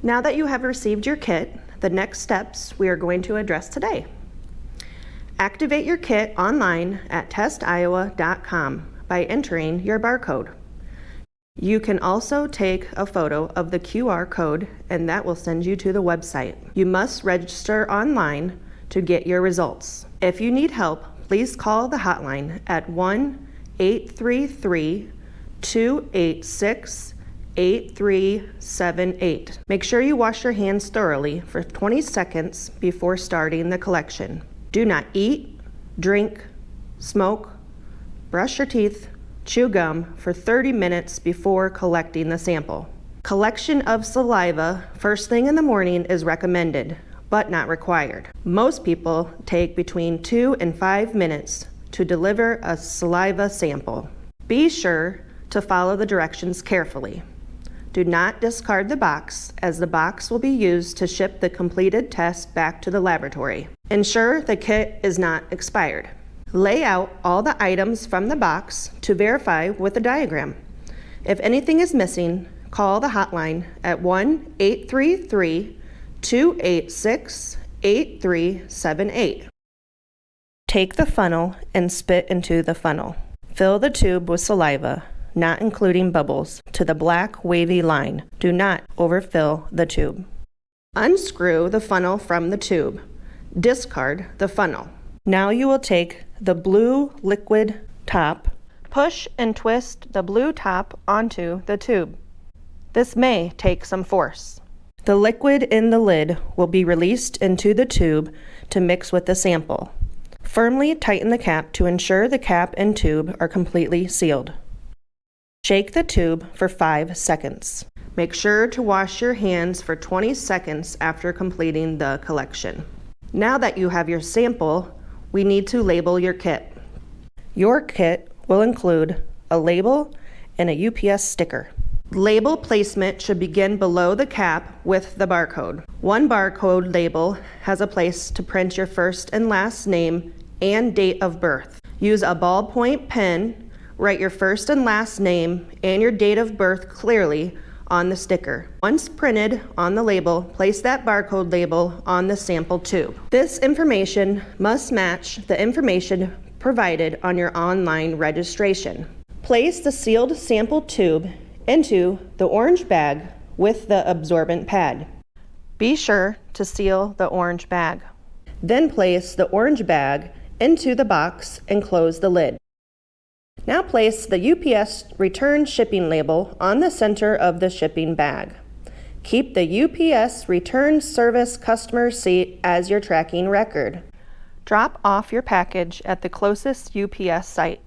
Now that you have received your kit, the next steps we are going to address today. Activate your kit online at testiowa.com by entering your barcode. You can also take a photo of the QR code and that will send you to the website. You must register online to get your results. If you need help, please call the hotline at 1-833-286-8378. Make sure you wash your hands thoroughly for 20 seconds before starting the collection. Do not eat, drink, smoke, brush your teeth, chew gum for 30 minutes before collecting the sample. Collection of saliva first thing in the morning is recommended, but not required. Most people take between 2 and 5 minutes to deliver a saliva sample. Be sure to follow the directions carefully. Do not discard the box, as the box will be used to ship the completed test back to the laboratory. Ensure the kit is not expired. Lay out all the items from the box to verify with a diagram. If anything is missing, call the hotline at 1-833-286-8378. Take the funnel and spit into the funnel. Fill the tube with saliva, not including bubbles, to the black wavy line. Do not overfill the tube. Unscrew the funnel from the tube. Discard the funnel. Now you will take the blue liquid top, push and twist the blue top onto the tube. This may take some force. The liquid in the lid will be released into the tube to mix with the sample. Firmly tighten the cap to ensure the cap and tube are completely sealed. Shake the tube for 5 seconds. Make sure to wash your hands for 20 seconds after completing the collection. Now that you have your sample, we need to label your kit. Your kit will include a label and a UPS sticker. Label placement should begin below the cap with the barcode. One barcode label has a place to print your first and last name and date of birth. Use a ballpoint pen, write your first and last name and your date of birth clearly on the sticker. Once printed on the label, place that barcode label on the sample tube. This information must match the information provided on your online registration. Place the sealed sample tube into the orange bag with the absorbent pad. Be sure to seal the orange bag. Then place the orange bag into the box and close the lid. Now place the UPS return shipping label on the center of the shipping bag. Keep the UPS return service customer seat as your tracking record. Drop off your package at the closest UPS site.